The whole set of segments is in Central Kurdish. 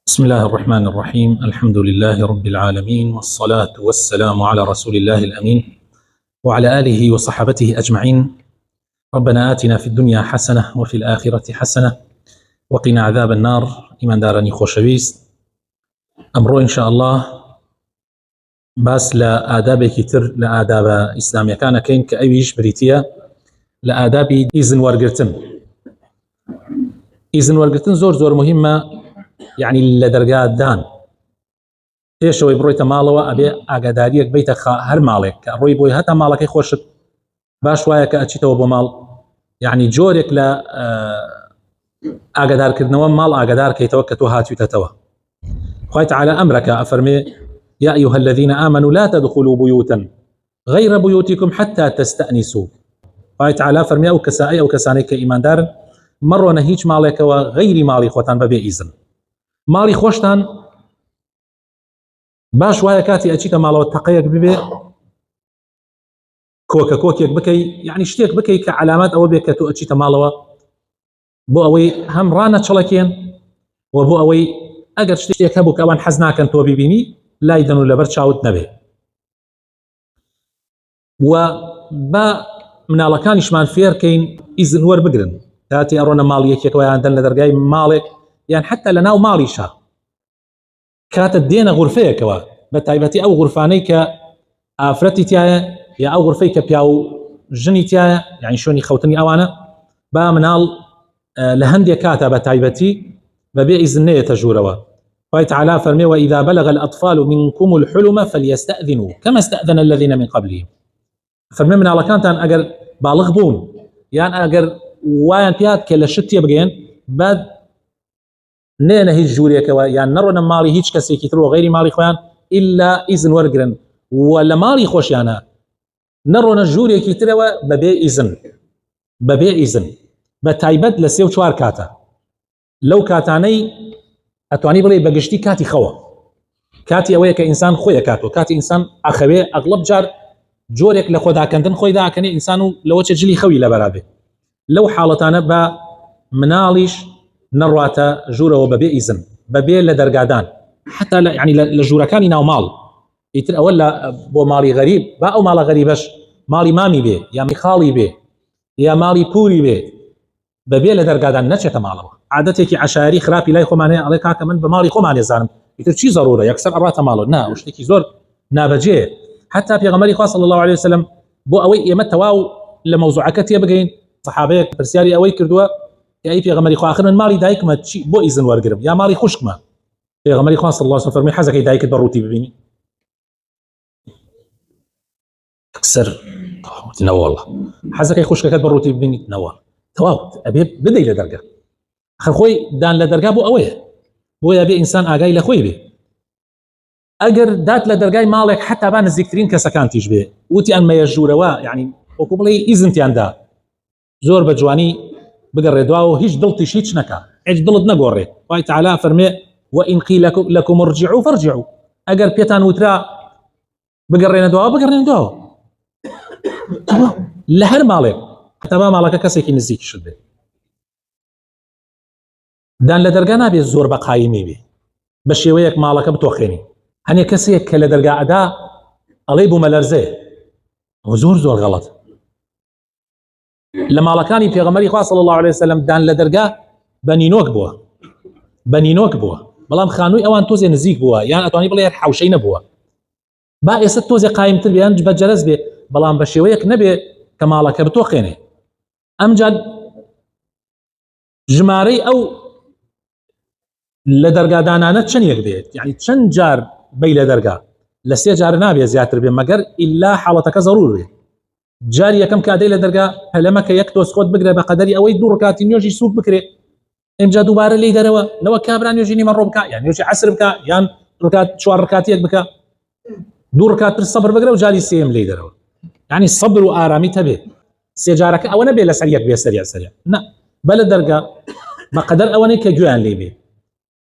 بسم الله الرحمن الرحيم. الحمد لله رب العالمين، والصلاة والسلام على رسول الله الأمين وعلى آله وصحبته أجمعين. ربنا آتنا في الدنيا حسنة وفي الآخرة حسنة وقنا عذاب النار. إيمان دارني خوشويست، أمرو إن شاء الله باس لآداب كتر لآداب إسلامية كان كين كأيش بريتيا لآداب إذن ورقرتن زور مهمة، يعني لدرجات دان ايش هو برويت مالوا ابي اقداريك بيت هر مالك روي بوي هتا مالك يخوش باش وايا كاتشيتو بمال يعني جورك لا اقدار كدنوا مال اقدار كي توكتوا هاتو تتوا خويت على امرك افرمي يا ايها الذين امنوا لا تدخلوا بيوتا غير بيوتكم حتى تستأنسوا. خويت على فرمي او كسائي او كسانيك ايمان دار مروا نهيج مالك وغير مالي خوتان ببي اذن ماڵی خۆشتان باش وایە کاتی ئەچیتە ماڵەوە تەقەیەک ببێ کۆکێک بکەی، یعنی شتێک بکەی کە علامات ئەوە بێت کە تۆ ئەچیتە ماڵەوە بۆ ئەوەی هەم ڕانەچەڵەکێن و بۆ ئەوەی ئەگەر شتێک هەبوو کە ئەوان حەز ناکەن تۆ بیبینی لای دەن و لەبەر چاوت نەبێ. و بە مناڵەکانیشمان فێرکەین ئیزن وەربگرن کاتی ئەڕۆنە ماڵ یەکێکەوە یان دەن لە دەرگای ماڵێک یان حتى لەناو ماڵیشە کاتە دێنە غورفەیەکەوە بە تایبەتی ئەو غورفانەی کە ئافرەتی تایە یا ئەو غورفەی کە پیا و ژنی تایە، یعنی شوێنی خەوتنی ئەوانە، با مناڵ لە هەندێک کاتە بە تایبەتی بەبێ ئیزن نەیەتە ژوورەوە. خوای تعالی فەرمێ وإذا بلغ الأطفال منكم الحلم فليستأذنوا كما استأذن الذين من قبلهم. فەرمێ مناڵەکانتان ئەگەر باڵغ بوون یان ئەگەر وایان پیات کە لە شت تێبگەن بعد نێنە هیچ ژوورێکەوە یان نەڕۆنە ماڵی هیچ کەسێکی تر و غەیری ماڵی خۆیان ئیلا ئیزن وەرگرن، و لە ماڵی خۆشیانە نەڕۆنە ژوورێکی ترەوە بەبێ ئیزن بە تایبەت لە 3 و 4 کاتە. لەو کاتانەی ئەتوانی بڵێ بەگشتی کاتی خەوە، کاتی ئەوەیە کە ئینسان خۆی ئەکاتەوە، کاتی ئینسان ئەخەوێ ئەغڵب جار جۆرێک لە خۆداکەندن خۆی داکەنێ ئینسان و لەوە جلی خەوی لەبەرابێ. لەو حاڵەتانە بە مناڵیش نەڕواتە ژوورەوە بەبێ ئیزن بەبێ لە دەرگادان، حتا يعني لە ژوورەکانی ناو ماڵ. ئیتر ئەوە بۆ ماڵی غەریب با ئەو ماڵە غەریبەش ماڵی مامی بێ یا خاڵی بێ یا ماڵی پوری بێ بەبێ لە دەرگادان نەچێتە ماڵەوە. عادەتێکی عەشایری خراپی لای خۆمانەیە ئەڵێ کاکە من بە ماڵی خۆمان ێزانم، ئیتر چی زەڕورە یەکسەر ئەڕاتە ماڵەوە. نا ئەو شتێکی زۆر نابەجێیە. حتا پێغەمبەری خوا صلی الله عليه وسلم بۆ ئەوەی ئێمە تەواو لە مەوزوعەکە تێبگەین، سەحابەیەک پرسیاری ئەوەی کردووە ئەی پێغەمبەری خوا آخر من ماڵی دایکمە بۆ ئیزن وەرگرم یا ماڵی خوشکمە؟ پێغەمبەری خوا صلی الله عليه وسلم فەرمووی حەزەکەی دایکت بەڕووتی ببینی؟ ئەکسەر نەوەڵڵا. حەزەکەی خوشکەکەت بەڕووتی ببینی؟ نەوە. تەواو ئەبێ بدەی لە دەرگا. ئەخر خۆی دان لە دەرگا بۆ ئەوەیە، بۆیە بێ ئینسان ئاگای لە خۆی بێ. ئەگەر دات لە دەرگای ماڵێک حتا با نزیکترین کەسەکانتیش بێ وتیان مەیە ژوورەوە، یعنی وەکو بڵێ ئیزنتیاندا زۆر بە جوانی بگەڕێدوا و هیچ دڵتیش هیچ نەکا، هیچ دڵت نەگۆڕێ. خوای تعالی فەرمێ وإن قيل لكم ارجعوا فارجعوا، ئەگەر پێتان وترا بگەڕێنە دواوە بگەڕێنە دواوە لە هەر ماڵێک، حتا با ماڵەکە کەسێکی نزیکیشت بێ. دان لە دەرگا نابێت زۆر بە قایمی بێ بە شێوەیەک ماڵەکە بتۆخێنی. هەنێک کەسێک کە لە دەرگا ئەدا ئەڵێ بوومە لەرزێ، زۆر غەڵەت. لە ماڵەکانی پێغەمبەری خوا صلی الله عليه وسلم دان لە دەرگا بەنینۆک بووە، بەڵام خانووی ئەوان تۆزێ نزیک بووە یان ئەتوانی بڵێ حوشەی نەبووە. با ئێستا تۆزێ قایمتر بێ یان بەجەرەز بێ، بەڵام بە شێوەیەک نەبێ کە ماڵەکە بتۆخێنێ. ئەمجاد ژمارەی ئەو لە دەرگادانانە چەندێک بێت، یعنی چەند جار بەی لە دەرگا، لە 3 جار نابێ زیاتر بێ مەگەر ئیلا حاڵەتەکە زەڕور بێ. جاری یەکەم کادەی لە دەرگا هەلەمە کە یەک تۆز خۆت بگرێ بە قەدەری ئەوەی 2 ڕکاتی نوێژی سووک بکرێ، ئەمجا دووبارە لی دەرەوە لەوە کابرا نوێژی نیمە ڕۆ بکە یان نوێژی عەسر بکە یان 4 ڕکاتیەک بکە، 2 ڕکات تر سەبر بگرە و جاری سێم لی دەرەوە. یعنی سەبر و ئارامی هەبێ. 3 جارەکە ئەوە نەبێ لەسەر یەک بێ سەریع نە، بە لە دەرگا بە قەدەر ئەوەنەی کە گوێیان لێ بێ،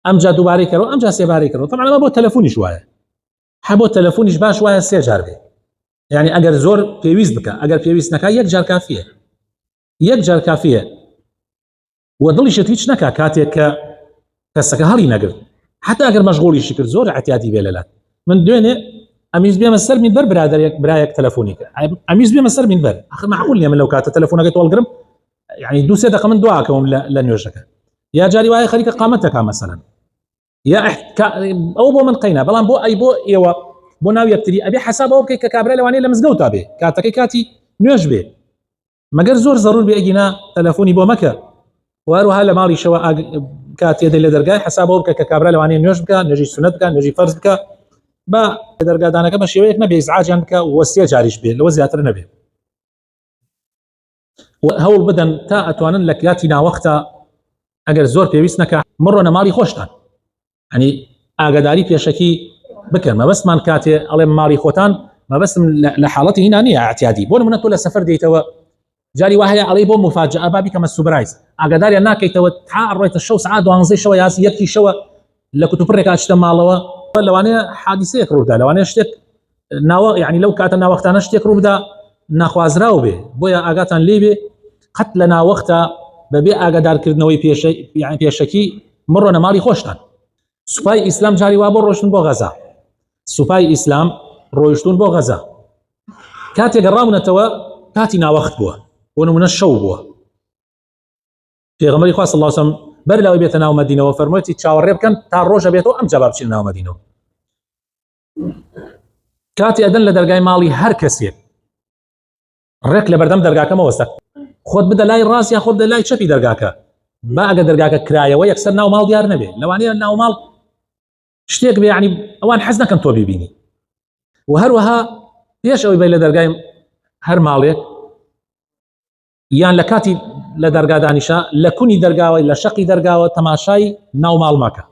ئەمجا دووبارەی کەرەوە ئەمجا 3 بارەی کەرەوە. طبعا ئەمە بۆ تەلەفۆنیش وایە، بۆ تەلەفۆنیش باش وایە 3 جار بێ. يعني ئەگەر زۆر پێویست بکە، ئەگەر پێویست نەکا 1 جار کافیە، 1 جار کافیە. و دڵیشت هیچ نەکا کاتێک کە کەسەکە هەڵی نەگرت، حتى ئەگەر مەشغوڵیشی کرد زۆر احتیاتی بێ لەلات من دوێنێ ئەمیز بێمە سەر مینبەر برایەک تەلەفۆنی کرد ئەمیز بێمە سەر مینبەر ئەخر معقول نییە من لەو کاتە تەلەفۆنەکەی تۆڵگرم يعني 2-3 دقيقة من دواکەوم لە نوێژەکە یا جاری وایە خەریکە قامەتەکە مەسەلەن یا ئەو بۆ من قەینە بەڵام بۆ ئەی بۆ ئێوە بۆ ناو یەکتری ئەبێ حسابەوە بکەیت کە کابرا لەوانەیە لە مزگەوتا بێ کاتەکەی کاتی نوێژ بێ مەگەر زۆر ضرور بێ ئەگینا تەلەفۆنی بۆ مەکە وهروها لە ماڵیشەوە کاتێ لە دەرگای حسابەوە بکە کە کابرا لەوانەیە نوێژ بکە نوێژی سونەت بکە نوێژی فەرز بکە بە دەرگادانەکە بە شێوەیەک نەبێ ئیزعاجیان بکە وەسیە جاریش بێ لەوە زیاتر نەبێ هەوڵ بدەن تا ئەتوانن لە کاتی ناوەختە ئەگەر زۆر پێویست نەکە مڕۆنە ماڵی خۆشتان ینی ئاگاداری پێشەکی بکەن مەبەستمان کاتێ ئەڵێ ماڵی خۆتان مەبەستم لە حاڵەتی هینا نییە اعتیادی بۆ نمونە تۆ لە سەفەر دێیتەوە جاری وایە ئەڵێ بۆ مفاجئە بابی کەمە سوبرایز ئاگاداریان ناکەیتەوە تا ڕۆیتە شەو سعات 12 شەوە یاسی یەکی شەوە لە کوتوپڕێک ئاچتە ماڵەوە لەوانەیە حادیسەیەک ڕوودا لەوانەیە شتێک ناوە یعنی لەو کاتە ناوەختانە شتێک ڕوودا ناخوازراو بێ بۆیە ئاگاتان لێ بێ قەت لە ناوەختە بەبێ ئاگادارکردنەوەی پێشەکی مڕۆنە ماڵی خۆشتان سوپای ئیسلام جاری وا بۆ ڕۆشتن بۆ غەزا سوپای ئیسلام ڕۆیشتون بۆ غەزا کاتێک ڕاونەتەوە کاتی ناوەخت بووە بۆ نمونە شەو بووە پێغەمبەری خوا صلی الله علیه و سلم بەر لەوەی بێتە ناو مەدینەوە فەرموویەتی چاوەڕێ بکەن تا ڕۆژە بێتەوە ئەم جا بچین ناو مەدینەوە کاتی ئەدەن لە دەرگای ماڵی هەر کەسێک ڕێک لە بەردەم دەرگاکەمە وەستە خۆت بدە لای ڕاست یا خۆت بدە لای چەپی دەرگاکە با ئەگەر دەرگاکە کرایەوە یەکسەر ناو ماڵ دیار نەبێ لەوانەیە ناو ماڵ شتێک بێ یعنی ئەوان حەز نەکەن تۆ بیبینی و هەروەها پێش ئەوەی بێ لە دەرگای هەر ماڵێک یان لە کاتی لە دەرگادانیشە لە کونی دەرگاوە لە شەقی دەرگاوە تەماشای ناو ماڵ ماکە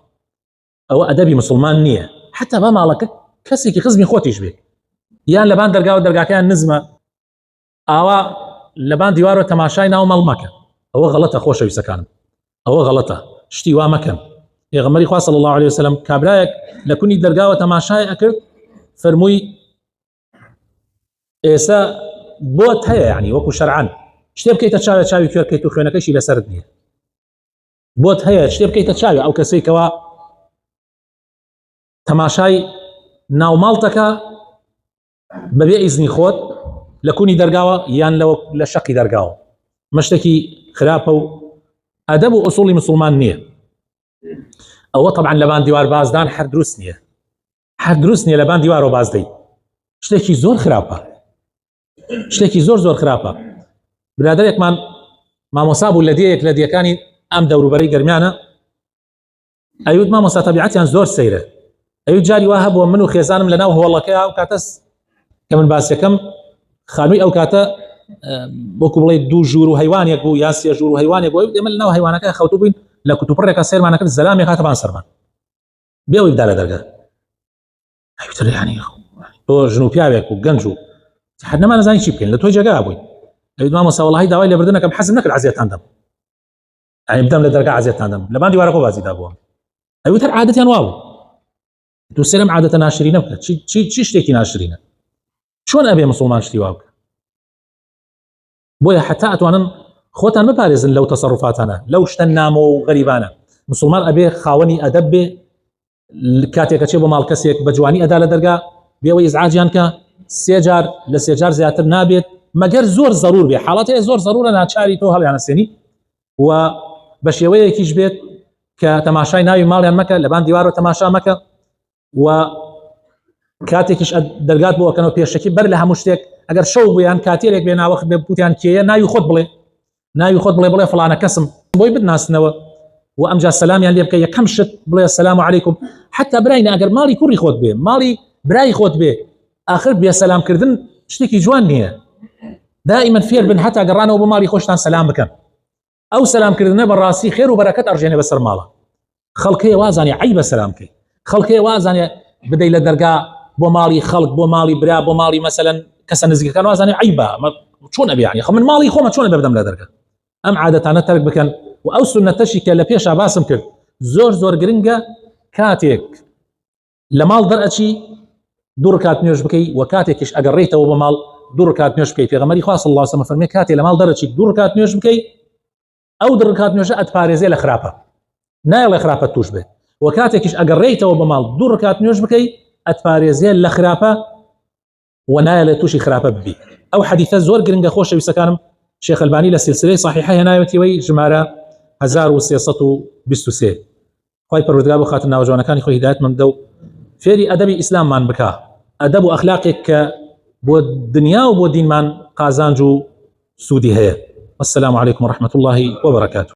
ئەوە ئەدەبی مسلمان نییە حتا با ماڵەکە کەسێکی خزمی خۆتیش بێ یان لەبان دەرگاوە دەرگاکەیان نزمە ئاوا لەبان دیوارەوە تەماشای ناو ماڵ مەکە ئەوە غەڵەتە خۆشەویستەکانم ئەوە غەڵەتە شتی وا مەکەن پێغەمبەری خوا صلی الله علیه وسلم کابرایەک لە کونی دەرگاوە تەماشای ئەکرد فەرمووی ئێستا بۆت هەیە یعنی وەکو شەرعەن شتێ بکەیتە چاوی کوێر بکەیت و خوێنەکەشی لەسەرت نییە بۆت هەیە شتێ بکەیتە چاوی ئەو کەسەی کەوا تەماشای ناو ماڵتەکە بەبێ ئیزنی خۆت لە کونی دەرگاوە یان لە شەقی دەرگاوە مەشتێکی خراپە و ئەدەب و ئوسوڵی مسلمان نییە ئەوە طبعا لەبان دیوار بازدان هەر دروست نییە هەر دروست نییە لەبان دیوارەوە بازدەی شتێکی زۆر خراپە شتێکی زۆر خراپە برادرێکمان مامۆسا بوو لە دیەک لە دیەکانی ئەم دەوروبەرەی گەرمیانە ئەیوت مامۆستا تەبیعەتیان زۆر سەیرە ئەیوت جاری وا هەبووە من و خێزانم لە ناو هۆڵەکەیە و کاتەس کە من باسیەکەم خانووی ئەو کاتە بۆکو بڵێ دوو ژوور و هەیوانێک بوو یا سێ ژوور و هەیوانێک بوو ئێمە لە ناو هەیوانەکە خەوتو بووین لە کوتوپڕێکە سێرمانە کرد زەلامێک هاتەبان سەرمان بێەوەی بدا لە دەرگا ئەیوتر یعنی تۆ ژن و پیاوێک و گەنج و هەر نەمانەزانی چی بکەین لە تۆی جێگا بووین ئەیوت مامۆستا وەڵاهی داوای لێبردنەکەم حەزم نەکرد عەزیەتان دەم یعنی بدەم لە دەرگا عەزیەتان دەم لەبان دیوارەکە بازیدا بووە ئەیوت هەر عادەتیان وا بوو دوو سێرم عادەتە ناشرینە بکە چی شتێکی ناشرینە چۆن ئەبێ مسلمان شتی وا بکە بۆیە حتا ئەتوانن خۆتان بپارێزن لەو تەسەڕوفاتانە لەو شتە نامۆ و غەریبانە مسلمان ئەبێ خاوەنی ئەدەب بێ کاتێکە چێ بۆ ماڵ کەسێک بە جوانی ئەدا لە دەرگا بێەوەی ئیزعاجیان کە سێ جار لە سێ جار زیاتر نابێت مەگەر زۆر ضرور بێ حاڵەتەیە زۆر ضرورە ناچاری تۆ هەڵیانەسێنی و بە شێوەیەکیش بێت کە تەماشای ناوی ماڵیان مەکە لەبان دیوارەوە تەماشا مەکە و کاتێکیش دەرگات بۆ ئەکەنەوە پێشەکی بەر لە هەموو شتێک ئەگەر شەو بوویان کاتێرێک بێ ناوەخت بێ بوتیان کێیە ناوی خۆت بڵێ فڵانە کەسم بۆی بناسنەوە و ئەمجا سەلامیان لێ بکە یەکەم شت بڵێ السلام علیکم حتا براینە ئەگەر ماڵی کوڕی خۆت بێ ماڵی برای خۆت بێ آخر بێ سەلامکردن شتێکی جوان نییە دائما فێر بن حتا گەڕانەوە بۆ ماڵی خۆشتان سەلام بکەن ئەو سەلامکردنە بەڕاستی خێر و بەرەکەت ئەڕژێنێ بەسەر ماڵە خەڵکەیە وازانێ عیبە سەلامکەی خەڵکەیە وازانێ بدەی لە دەرگا بۆ ماڵی خەڵک بۆ ماڵی برا بۆ ماڵی مەسەلەن کەسە نزیکەکان وازانێ عیبە چۆن ئەبێ یعنی من ماڵی خۆمە چۆن بەردەم لە دەرگا ئەم عادەتانە تەرک بکەن و ئەو سونەتەشی کە لە پێشا باسم کرد زۆر گرنگە کاتێک لە ماڵ دەرئەچی دوو ڕکات نوێژ بکەی و کاتێکیش ئەگەڕێیتەوە بۆ ماڵ دوو ڕکات نوێژ بکەی پێغەمبەری خوا صلی الله علیه و سلم فەرمێ کاتێک لە ماڵ دەرئەچی دوو ڕکات نوێژ بکەی ئەو دوو ڕکات نوێژە ئەتپارێزێ لە خراپە نایڵێ خراپەت توش بێت وكاتێکیش ئەگەڕێیتەوە بە ماڵ 2 ڕکات نوێژ بکەی ئەتپارێزیە لە خراپە و نایە لە تووشی خراپە ببی. ئەو حەدیثە زۆر گرنگە خۆشەویستەکانم، شێخ ئەلبانی لە سیلسلەی صحیحە هێناوێتیەوەی ژمارە 1323. خی پەروەردگار بۆ خاتر ناوجوانەکانی خۆی هیدایەتمان بدە و فێری ئەدەبی ئیسلاممان بکە، ئەدەب و ئەخلاقێک کە بۆ دنیا و بۆ دینمان قازانج و سوودی هەیە. والسلام عليكم ورحمة الله وبركاته.